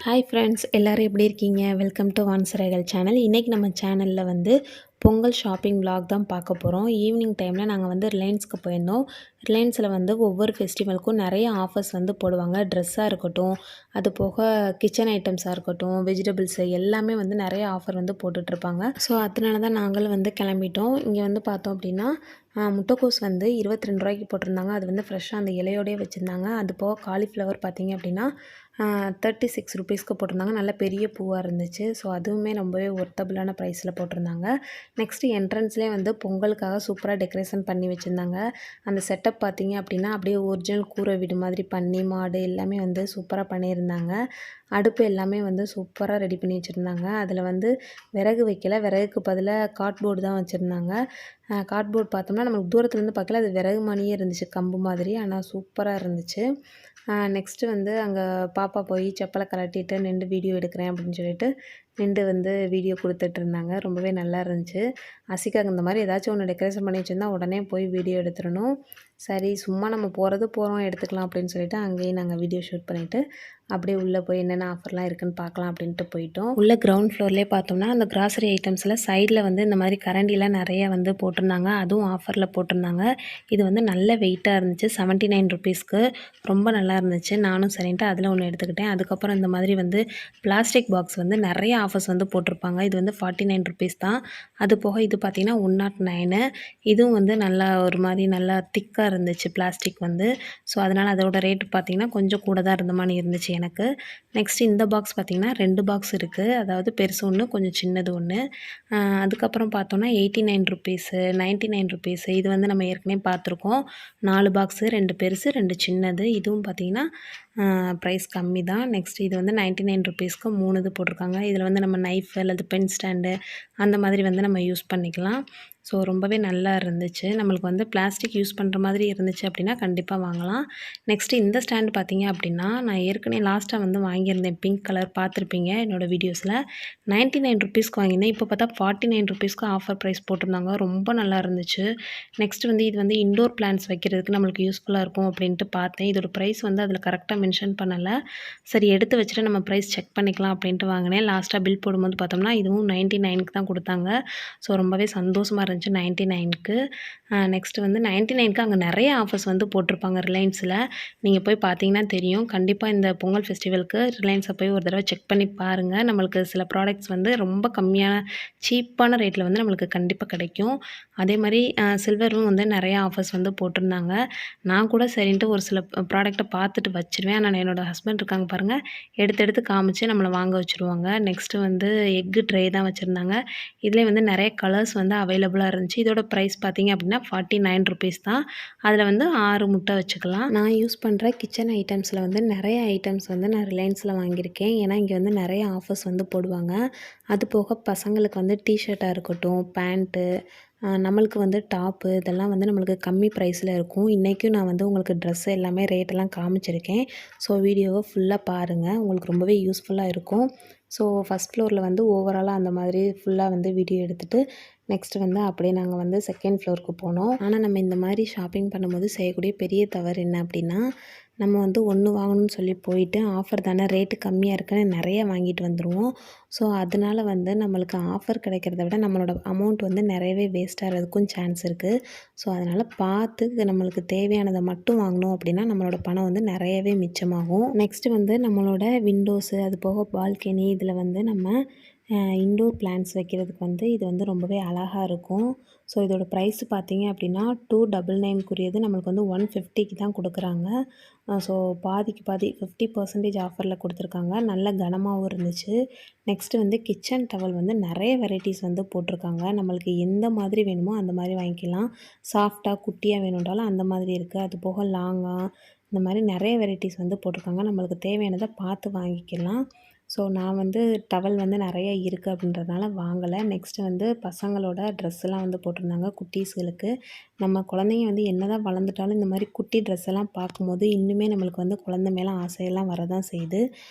Hi friends, எல்லோரும் எப்படி இருக்கீங்க? வெல்கம் டு வான்சரைகள் சேனல். இன்றைக்கி நம்ம சேனலில் வந்து பொங்கல் ஷாப்பிங் vlog தான் பார்க்க போகிறோம். ஈவினிங் டைமில் நாங்கள் வந்து ரிலையன்ஸ்க்கு போயிருந்தோம். ரிலையன்ஸில் வந்து ஒவ்வொரு ஃபெஸ்டிவலுக்கும் நிறைய ஆஃபர்ஸ் வந்து போடுவாங்க. ட்ரெஸ்ஸாக இருக்கட்டும், அது போக கிச்சன் ஐட்டம்ஸாக இருக்கட்டும், வெஜிடபிள்ஸு எல்லாமே வந்து நிறைய ஆஃபர் வந்து போட்டுட்ருப்பாங்க. ஸோ அதனால தான் நாங்களும் வந்து கிளம்பிட்டோம். இங்கே வந்து பார்த்தோம் அப்படின்னா முட்டைக்கோஸ் வந்து 22 ரூபாய்க்கு போட்டிருந்தாங்க. அது வந்து ஃப்ரெஷ்ஷாக அந்த இலையோடையே வச்சுருந்தாங்க. அது போக காலிஃப்ளவர் பார்த்திங்க அப்படின்னா 36 ருபீஸ்க்கு போட்டிருந்தாங்க. நல்ல பெரிய பூவாக இருந்துச்சு. ஸோ அதுவுமே ரொம்பவே ஒர்த்தபுளான ப்ரைஸில் போட்டிருந்தாங்க. நெக்ஸ்ட்டு என்ட்ரன்ஸ்லேயே வந்து பொங்கலுக்காக சூப்பராக டெக்கரேஷன் பண்ணி வச்சுருந்தாங்க. அந்த செட்டப் பார்த்திங்க அப்படின்னா அப்படியே ஒரிஜினல் கூரை வீடு மாதிரி பண்ணி மாடு எல்லாமே வந்து சூப்பராக பண்ணியிருந்தாங்க. அடுப்பு எல்லாமே வந்து சூப்பராக ரெடி பண்ணி வச்சுருந்தாங்க. அதில் வந்து விறகு வைக்கல, விறகுக்கு பதிலாக கார்ட்போர்டு தான் வச்சுருந்தாங்க. கார்ட்போர்ட் பார்த்தோம்னா நம்மளுக்கு தூரத்துலேருந்து பார்க்கல, அது விறகு மாதிரியே இருந்துச்சு, கம்பு மாதிரி. ஆனால் சூப்பராக இருந்துச்சு. நெக்ஸ்ட்டு வந்து அங்கே பாப்பா போய் செப்பலை கழட்டிட்டு நின்று வீடியோ எடுக்கிறேன் அப்படின்னு சொல்லிட்டு நின்று வந்து வீடியோ கொடுத்துட்ருந்தாங்க. ரொம்பவே நல்லா இருந்துச்சு. அசிகாக்கு இந்த மாதிரி ஏதாச்சும் ஒன்று டெக்கரேஷன் பண்ணி வச்சுருந்தா உடனே போய் வீடியோ எடுத்துடணும். சரி சும்மா நம்ம போகிறோம் எடுத்துக்கலாம் அப்படின்னு சொல்லிட்டு அங்கேயும் நாங்கள் வீடியோ ஷூட் பண்ணிவிட்டு அப்படியே உள்ளே போய் என்னென்ன ஆஃபர்லாம் இருக்குதுன்னு பார்க்கலாம் அப்படின்ட்டு போயிட்டோம். உள்ளே கிரவுண்ட் ஃப்ளோர்லேயே பார்த்தோம்னா அந்த கிராசரி ஐட்டம்ஸில் சைடில் வந்து இந்த மாதிரி கரண்டிலாம் நிறையா வந்து போட்டிருந்தாங்க. அதுவும் ஆஃபரில் போட்டிருந்தாங்க. இது வந்து நல்ல வெயிட்டாக இருந்துச்சு. 79 ருபீஸ்க்கு ரொம்ப நல்லா இருந்துச்சு. நானும் சரின்ட்டு அதில் ஒன்று எடுத்துக்கிட்டேன். அதுக்கப்புறம் இந்த மாதிரி வந்து பிளாஸ்டிக் பாக்ஸ் வந்து நிறைய ஆஃபர்ஸ் வந்து போட்டிருப்பாங்க. இது வந்து 49 ருபீஸ் தான். அது போக இது பார்த்திங்கன்னா 109. இதுவும் வந்து நல்லா ஒரு மாதிரி நல்லா திக்காக இருந்துச்சு பிளாஸ்டிக் வந்து. ஸோ அதனால் அதோட ரேட்டு பார்த்திங்கன்னா கொஞ்சம் கூட தான் இருந்த மாதிரி இருந்துச்சு எனக்கு. நெக்ஸ்ட்டு இந்த பாக்ஸ் பார்த்திங்கன்னா 2 பாக்ஸ் இருக்குது. அதாவது பெருசு ஒன்று, கொஞ்சம் சின்னது ஒன்று. அதுக்கப்புறம் பார்த்தோன்னா 89 ருபீஸு, 99 ருபீஸு. இது வந்து நம்ம ஏற்கனவே பார்த்துருக்கோம். 4 பாக்ஸு, 2 பெருசு, 2 சின்னது. இதுவும் பார்த்திங்கன்னா ப்ரைஸ் கம்மி தான். நெக்ஸ்ட் இது வந்து 99 ருபீஸ்க்கு 3 இது போட்டிருக்காங்க. இதில் வந்து நம்ம நைஃப் அல்லது பென் ஸ்டாண்டு அந்த மாதிரி வந்து நம்ம யூஸ் பண்ணிக்கலாம். ஸோ ரொம்பவே நல்லா இருந்துச்சு. நம்மளுக்கு வந்து பிளாஸ்டிக் யூஸ் பண்ணுற மாதிரி இருந்துச்சு அப்படின்னா கண்டிப்பாக வாங்கலாம். நெக்ஸ்ட்டு இந்த ஸ்டாண்டு பார்த்திங்க அப்படின்னா நான் ஏற்கனவே லாஸ்ட்டாக வந்து வாங்கியிருந்தேன். பிங்க் கலர் பார்த்துருப்பீங்க என்னோடய வீடியோஸில். 99 ருபீஸ்க்கு வாங்கியிருந்தேன். இப்போ பார்த்தா 49 ருபீஸ்க்கு ஆஃபர் ப்ரைஸ் போட்டிருந்தாங்க. ரொம்ப நல்லா இருந்துச்சு. நெக்ஸ்ட் வந்து இது வந்து இன்டோர் பிளான்ட்ஸ் வைக்கிறதுக்கு நம்மளுக்கு யூஸ்ஃபுல்லாக இருக்கும் அப்படின்ட்டு பார்த்தேன். இதோட ப்ரைஸ் வந்து அதில் கரெக்டாக மென்ஷன் பண்ணலை. சரி எடுத்து வச்சுட்டு நம்ம ப்ரைஸ் செக் பண்ணிக்கலாம் அப்படின்ட்டு வாங்கினேன். லாஸ்ட்டாக பில் போடும்போது பார்த்தோம்னா இதுவும் 99க்கு தான் கொடுத்தாங்க. ஸோ ரொம்பவே சந்தோஷமாக இருந்துச்சு 99க்கு. நெக்ஸ்ட்டு வந்து 99க்கு அங்கே நிறைய ஆஃபர்ஸ் வந்து போட்டிருப்பாங்க ரிலையன்ஸில். நீங்கள் போய் பார்த்தீங்கன்னா தெரியும். கண்டிப்பாக இந்த பொங்கல் ஃபெஸ்டிவலுக்கு ரிலையன்ஸை போய் ஒரு தடவை செக் பண்ணி பாருங்கள். நம்மளுக்கு சில ப்ராடக்ட்ஸ் வந்து ரொம்ப கம்மியான சீப்பான ரேட்டில் வந்து நம்மளுக்கு கண்டிப்பாக கிடைக்கும். அதே மாதிரி சில்வரும் வந்து நிறையா ஆஃபர்ஸ் வந்து போட்டிருந்தாங்க. நான் கூட சரின்ட்டு ஒரு சில ப்ராடக்ட்டை பார்த்துட்டு வச்சுருவேன். ஆனால் என்னோடய ஹஸ்பண்ட் இருக்காங்க பாருங்கள், எடுத்து எடுத்து காமிச்சு நம்மளை வாங்க வச்சுருவாங்க. நெக்ஸ்ட்டு வந்து எக்கு ட்ரே தான் வச்சுருந்தாங்க. இதிலே வந்து நிறைய கலர்ஸ் வந்து அவைலபிளாக இருந்துச்சு. இதோட ப்ரைஸ் பார்த்திங்க அப்படின்னா 49 ருபீஸ் தான். அதில் வந்து 6 முட்டை வச்சுக்கலாம். நான் யூஸ் பண்ணுற கிச்சன் ஐட்டம்ஸில் வந்து நிறைய ஐட்டம்ஸ் வந்து நான் ரிலையன்ஸில் வாங்கியிருக்கேன். ஏன்னா இங்கே வந்து நிறைய ஆஃபர்ஸ் வந்து போடுவாங்க. அது போக பசங்களுக்கு வந்து டிஷர்ட்டாக இருக்கட்டும், பேண்ட்டு, நம்மளுக்கு வந்து டாப்பு இதெல்லாம் வந்து நம்மளுக்கு கம்மி ப்ரைஸில் இருக்கும். இன்றைக்கும் நான் வந்து உங்களுக்கு ட்ரெஸ்ஸு எல்லாமே ரேட்டெல்லாம் காமிச்சிருக்கேன். ஸோ வீடியோவை ஃபுல்லாக பாருங்கள். உங்களுக்கு ரொம்பவே யூஸ்ஃபுல்லாக இருக்கும். ஸோ ஃபஸ்ட் ஃப்ளோரில் வந்து ஓவராலாக அந்த மாதிரி ஃபுல்லாக வந்து வீடியோ எடுத்துகிட்டு நெக்ஸ்ட்டு வந்து அப்படியே நாங்கள் வந்து செகண்ட் ஃப்ளோருக்கு போனோம். ஆனால் நம்ம இந்த மாதிரி ஷாப்பிங் பண்ணும்போது செய்யக்கூடிய பெரிய தவறு என்ன அப்படின்னா, நம்ம வந்து ஒன்று வாங்கணும்னு சொல்லி போயிட்டு ஆஃபர் தானே ரேட்டு கம்மியாக இருக்குன்னு நிறைய வாங்கிட்டு வந்துடுவோம். ஸோ அதனால் வந்து நம்மளுக்கு ஆஃபர் கிடைக்கிறத விட நம்மளோட அமௌண்ட் வந்து நிறையவே வேஸ்ட் ஆகிறதுக்கும் சான்ஸ் இருக்குது. ஸோ அதனால் பார்த்து நம்மளுக்கு தேவையானதை மட்டும் வாங்கினோம் அப்படின்னா நம்மளோட பணம் வந்து நிறையவே மிச்சமாகும். நெக்ஸ்ட்டு வந்து நம்மளோட விண்டோஸு அது போக பால்கனி இதில் வந்து நம்ம இன்டோர் பிளான்ட்ஸ் வைக்கிறதுக்கு வந்து இது வந்து ரொம்பவே அழகாக இருக்கும். ஸோ இதோட ப்ரைஸ் பார்த்திங்க அப்படின்னா 299க்குரியது நம்மளுக்கு வந்து 150க்கு தான் கொடுக்குறாங்க. ஸோ பாதிக்கு பாதி 50% ஆஃபரில் கொடுத்துருக்காங்க. நல்ல கனமாகவும் இருந்துச்சு. நெக்ஸ்ட்டு வந்து கிச்சன் டவல் வந்து நிறைய வெரைட்டிஸ் வந்து போட்டிருக்காங்க. நம்மளுக்கு எந்த மாதிரி வேணுமோ அந்த மாதிரி வாங்கிக்கலாம். சாஃப்டாக குட்டியாக வேணுன்றாலும் அந்த மாதிரி இருக்குது. அது போக லாங்காக இந்த மாதிரி நிறைய வெரைட்டிஸ் வந்து போட்டிருக்காங்க. நம்மளுக்கு தேவையானதை பார்த்து வாங்கிக்கலாம். ஸோ நான் வந்து டவல் வந்து நிறைய இருக்குது அப்படின்றதுனால வாங்கலை. நெக்ஸ்ட்டு வந்து பசங்களோட ட்ரெஸ்ஸெல்லாம் வந்து போட்டிருந்தாங்க குட்டீஸ்களுக்கு. நம்ம குழந்தைங்க வந்து என்ன தான் வளர்ந்துட்டாலும் இந்த மாதிரி குட்டி ட்ரெஸ்ஸெல்லாம் பார்க்கும்போது இன்னுமே நம்மளுக்கு வந்து குழந்த மேலே ஆசையெல்லாம் வரதான் செய்யுது.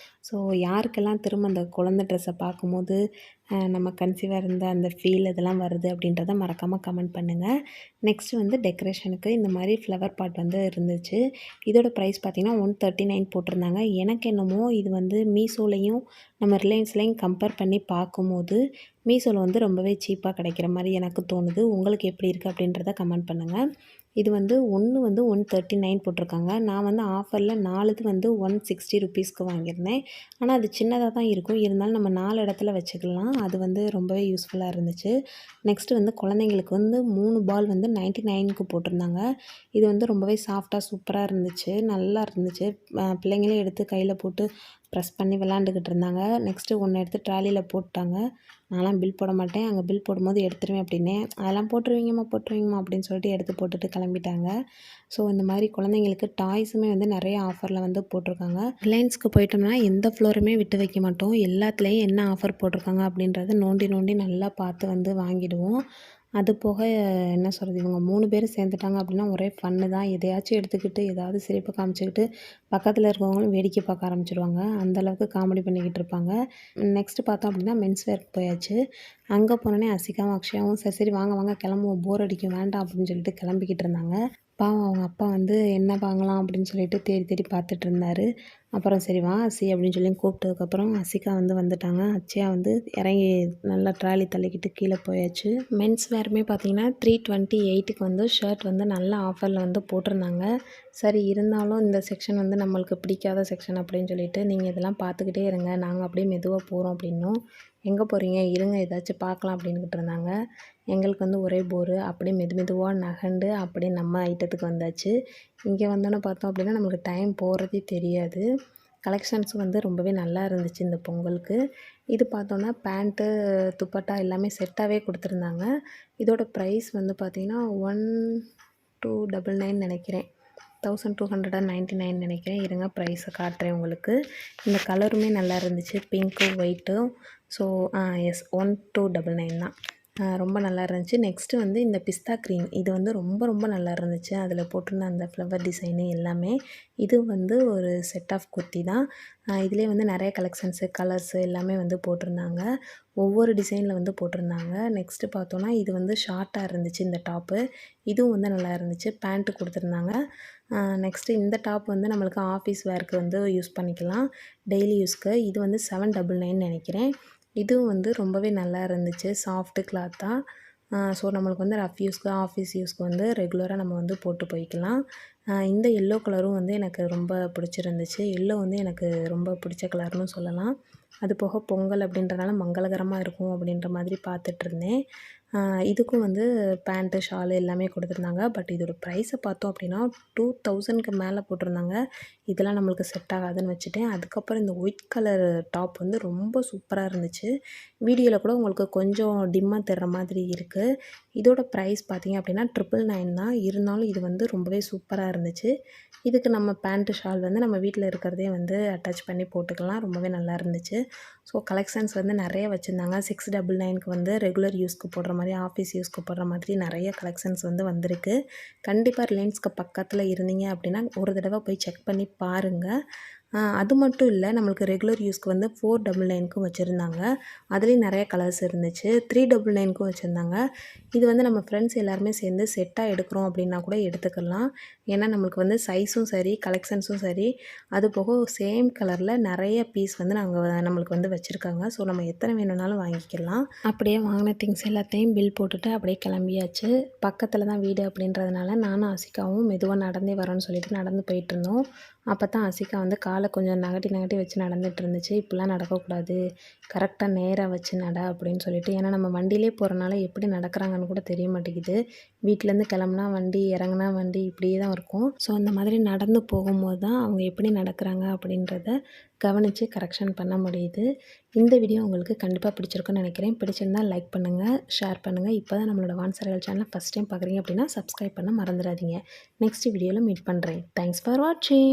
ஸோ யாருக்கெல்லாம் திரும்ப அந்த குழந்த ட்ரெஸ்ஸை பார்க்கும்போது நம்ம கன்சீவாக இருந்த அந்த ஃபீல் இதெல்லாம் வருது அப்படின்றத மறக்காமல் கமெண்ட் பண்ணுங்கள். நெக்ஸ்ட்டு வந்து டெக்கரேஷனுக்கு இந்த மாதிரி ஃப்ளவர் பாட் வந்து இருந்துச்சு. இதோட ப்ரைஸ் பார்த்திங்கன்னா 139 போட்டிருந்தாங்க. எனக்கு என்னமோ இது வந்து மீஷோலையும் நம்ம ரிலையன்ஸ்லேயும் கம்பேர் பண்ணி பார்க்கும்போது மீஷோவில் வந்து ரொம்பவே சீப்பாக கிடைக்கிற மாதிரி எனக்கு தோணுது. உங்களுக்கு எப்படி இருக்குது அப்படின்றத கமெண்ட் பண்ணுங்கள். இது வந்து ஒன்று வந்து 139 போட்டிருக்காங்க. நான் வந்து ஆஃபரில் 4 வந்து 160 ருபீஸ்க்கு வாங்கியிருந்தேன். ஆனால் அது சின்னதாக தான் இருக்கும். இருந்தாலும் நம்ம 4 இடத்துல வச்சுக்கலாம். அது வந்து ரொம்பவே யூஸ்ஃபுல்லாக இருந்துச்சு. நெக்ஸ்ட்டு வந்து குழந்தைங்களுக்கு வந்து 3 பால் வந்து 99க்கு போட்டிருந்தாங்க. இது வந்து ரொம்பவே சாஃப்டாக சூப்பராக இருந்துச்சு. நல்லா இருந்துச்சு. பிள்ளைங்களே எடுத்து கையில் போட்டு ப்ரெஸ் பண்ணி விளாண்டுக்கிட்டு இருந்தாங்க. நெக்ஸ்ட்டு ஒன்று எடுத்து ட்ராலியில் போட்டாங்க. நான்லாம் பில் போட மாட்டேன். அங்கே பில் போடும்போது எடுத்துருவேன் அப்படின்னேன். அதெல்லாம் போட்டுருவீங்கம்மா அப்படின்னு சொல்லிட்டு எடுத்து போட்டுட்டு கிளம்பிட்டாங்க. ஸோ இந்த மாதிரி குழந்தைங்களுக்கு டாய்ஸுமே வந்து நிறைய ஆஃபரில் வந்து போட்டிருக்காங்க. ரிலையன்ஸ்க்கு போயிட்டோம்னா எந்த ஃப்ளோருமே விட்டு வைக்க மாட்டோம். எல்லாத்துலேயும் என்ன ஆஃபர் போட்டிருக்காங்க அப்படின்றத நோண்டி நோண்டி நல்லா பார்த்து வந்து வாங்கிடுவோம். அது போக என்ன சொல்கிறது, இவங்க 3 பேரும் சேர்ந்துட்டாங்க அப்படின்னா ஒரே ஃபன்னு தான். எதையாச்சும் எடுத்துக்கிட்டு ஏதாவது சிரிப்பை காமிச்சிக்கிட்டு பக்கத்தில் இருக்கவங்களும் வேடிக்கை பார்க்க ஆரம்பிச்சிடுவாங்க. அந்தளவுக்கு காமெடி பண்ணிக்கிட்டு இருப்பாங்க. நெக்ஸ்ட்டு பார்த்தோம் அப்படின்னா மென்ஸ் வேர்க்கு போயாச்சு. அங்கே போனோடனே அசிகாவும் அக்ஷயாவும் சரி சரி வாங்க வாங்க கிளம்புவோம், போர் அடிக்கும் வேண்டாம் அப்படின்னு சொல்லிட்டு கிளம்பிக்கிட்டு இருந்தாங்க. பாவம் அவங்க அப்பா வந்து என்ன வாங்கலாம் அப்படின்னு சொல்லிட்டு தேடி தேடி பார்த்துட்டு இருந்தார். அப்புறம் சரி வா அசி அப்படின்னு சொல்லி கூப்பிட்டதுக்கப்புறம் அசிகா வந்து வந்துட்டாங்க. அச்சயா வந்து இறங்கி நல்லா ட்ராலி தள்ளிக்கிட்டு கீழே போயாச்சு. மென்ஸ் வேருமே பார்த்தீங்கன்னா 328க்கு வந்து ஷர்ட் வந்து நல்ல ஆஃபரில் வந்து போட்டிருந்தாங்க. சரி இருந்தாலும் இந்த செக்ஷன் வந்து நம்மளுக்கு பிடிக்காத செக்ஷன் அப்படின்னு சொல்லிட்டு நீங்கள் இதெல்லாம் பார்த்துக்கிட்டே இருங்க, நாங்கள் அப்படியே மெதுவாக போகிறோம் அப்படின்னோம். எங்கே போகிறீங்க இருங்க ஏதாச்சும் பார்க்கலாம் அப்படின்னுக்கிட்டு இருந்தாங்க. எங்களுக்கு வந்து ஒரே போரு. அப்படியே மெதுவாக நகண்டு அப்படியே நம்ம ஐட்டத்துக்கு வந்தாச்சு. இங்கே வந்தோன்னே பார்த்தோம் அப்படின்னா நம்மளுக்கு டைம் போகிறதே தெரியாது. கலெக்ஷன்ஸ் வந்து ரொம்பவே நல்லா இருந்துச்சு இந்த பொங்கலுக்கு. இது பார்த்தோன்னா பேண்ட்டு, துப்பட்டா எல்லாமே செட்டாகவே கொடுத்துருந்தாங்க. இதோட ப்ரைஸ் வந்து பார்த்திங்கன்னா 1299 நினைக்கிறேன். 1299 நினைக்கிறேன். இருங்க ப்ரைஸை காட்டுறேன் உங்களுக்கு. இந்த கலருமே நல்லா இருந்துச்சு, பிங்க்கும் ஒயிட்டும். ஸோ எஸ் 1299 தான். ரொம்ப நல்லா இருந்துச்சு. நெக்ஸ்ட்டு வந்து இந்த பிஸ்தா க்ரீம் இது வந்து ரொம்ப நல்லா இருந்துச்சு. அதில் போட்டிருந்த அந்த ஃப்ளவர் டிசைனு எல்லாமே. இது வந்து ஒரு செட் ஆஃப் குர்த்தி தான். இதிலே வந்து நிறைய கலெக்ஷன்ஸு, கலர்ஸு எல்லாமே வந்து போட்டிருந்தாங்க. ஒவ்வொரு டிசைனில் வந்து போட்டிருந்தாங்க. நெக்ஸ்ட்டு பார்த்தோன்னா இது வந்து ஷார்ட்டாக இருந்துச்சு இந்த டாப்பு. இதுவும் வந்து நல்லா இருந்துச்சு. பேண்ட்டு கொடுத்துருந்தாங்க. நெக்ஸ்ட்டு இந்த டாப் வந்து நம்மளுக்கு ஆஃபீஸ் வேர்க்கு வந்து யூஸ் பண்ணிக்கலாம், டெய்லி யூஸ்க்கு. இது வந்து 799 நினைக்கிறேன். இதுவும் வந்து ரொம்பவே நல்லா இருந்துச்சு. சாஃப்ட்டு கிளாத்தாக. ஸோ நம்மளுக்கு வந்து ரஃப் யூஸ்க்கு, ஆஃபீஸ் யூஸ்க்கு வந்து ரெகுலராக நம்ம வந்து போட்டு போய்க்கலாம். இந்த எல்லோ கலரும் வந்து எனக்கு ரொம்ப பிடிச்சிருந்துச்சு. எல்லோ வந்து எனக்கு ரொம்ப பிடிச்ச கலர்னு சொல்லலாம். அது போக பொங்கல் அப்படின்றனால மங்களகரமாக இருக்கும் அப்படின்ற மாதிரி பார்த்துட்ருந்தேன். இதுக்கும் வந்து பேண்ட்டு, ஷாலு எல்லாமே கொடுத்துருந்தாங்க. பட் இதோட ப்ரைஸை பார்த்தோம் அப்படின்னா 2000க்கு மேலே போட்டிருந்தாங்க. இதெல்லாம் நம்மளுக்கு செட் ஆகாதுன்னு வச்சுட்டேன். அதுக்கப்புறம் இந்த ஒயிட் கலர் டாப் வந்து ரொம்ப சூப்பராக இருந்துச்சு. வீடியோவில் கூட உங்களுக்கு கொஞ்சம் டிம்மாக தெரிற மாதிரி இருக்குது. இதோட ப்ரைஸ் பார்த்திங்க அப்படின்னா 999 தான். இருந்தாலும் இது வந்து ரொம்பவே சூப்பராக இருந்துச்சு. இதுக்கு நம்ம பேண்ட்டு, ஷால் வந்து நம்ம வீட்டில் இருக்கிறதே வந்து அட்டாச் பண்ணி போட்டுக்கலாம். ரொம்பவே நல்லா இருந்துச்சு. ஸோ கலெக்ஷன்ஸ் வந்து நிறைய வச்சுருந்தாங்க. 699க்கு வந்து ரெகுலர் யூஸ்க்கு போடுற மாதிரி, ஆஃபீஸ் யூஸ்க்கு போடுற மாதிரி நிறைய கலெக்ஷன்ஸ் வந்து வந்திருக்கு. கண்டிப்பாக ரிலையன்ஸ்க்கு பக்கத்தில் இருந்தீங்க அப்படின்னா ஒரு தடவை போய் செக் பண்ணி பாருங்கள். அது மட்டும் இல்லை, நம்மளுக்கு ரெகுலர் யூஸ்க்கு வந்து 499க்கும் வச்சுருந்தாங்க. அதுலேயும் நிறைய கலர்ஸ் இருந்துச்சு. 399க்கும் வச்சுருந்தாங்க. இது வந்து நம்ம ஃப்ரெண்ட்ஸ் எல்லாருமே சேர்ந்து செட்டாக எடுக்கிறோம் அப்படின்னா கூட எடுத்துக்கலாம். ஏன்னா நம்மளுக்கு வந்து சைஸும் சரி, கலெக்ஷன்ஸும் சரி, அது போக சேம் கலரில் நிறைய பீஸ் வந்து நம்மளுக்கு வந்து வச்சுருக்காங்க. ஸோ நம்ம எத்தனை வேணும்னாலும் வாங்கிக்கலாம். அப்படியே வாங்கின திங்ஸ் எல்லாத்தையும் பில் போட்டுட்டு அப்படியே கிளம்பியாச்சு. பக்கத்தில் தான் வீடு அப்படின்றதுனால நானும் அசிகாவும் மெதுவாக நடந்தே வரோன்னு சொல்லிட்டு நடந்து போயிட்டுருந்தோம். அப்போ தான் அசிகா வந்து காலை கொஞ்சம் நகட்டி வச்சு நடந்துகிட்டு இருந்துச்சு. இப்படிலாம் நடக்கக்கூடாது, கரெக்டாக நேராக வச்சு நட அப்படின்னு சொல்லிட்டு. ஏன்னா நம்ம வண்டியிலே போகிறனால எப்படி நடக்கிறாங்கன்னு கூட தெரிய மாட்டேங்குது. வீட்டிலேருந்து கிளம்புனா வண்டி, இறங்குனா வண்டி, இப்படியே தான் இருக்கும். ஸோ அந்த மாதிரி நடந்து போகும்போது தான் அவங்க எப்படி நடக்கிறாங்க அப்படின்றத கவனித்து கரெக்ஷன் பண்ண முடியுது. இந்த வீடியோ உங்களுக்கு கண்டிப்பாக பிடிச்சிருக்குன்னு நினைக்கிறேன். பிடிச்சிருந்தால் லைக் பண்ணுங்கள், ஷேர் பண்ணுங்கள். இப்போ தான் நம்மளோட வான்சரகல் சேனலை ஃபஸ்ட் டைம் பார்க்குறீங்க அப்படின்னா சப்ஸ்கிரைப் பண்ண மறந்துடாதீங்க. நெக்ஸ்ட் வீடியோவில் மீட் பண்ணுறேன். தேங்க்ஸ் ஃபார் வாட்சிங்.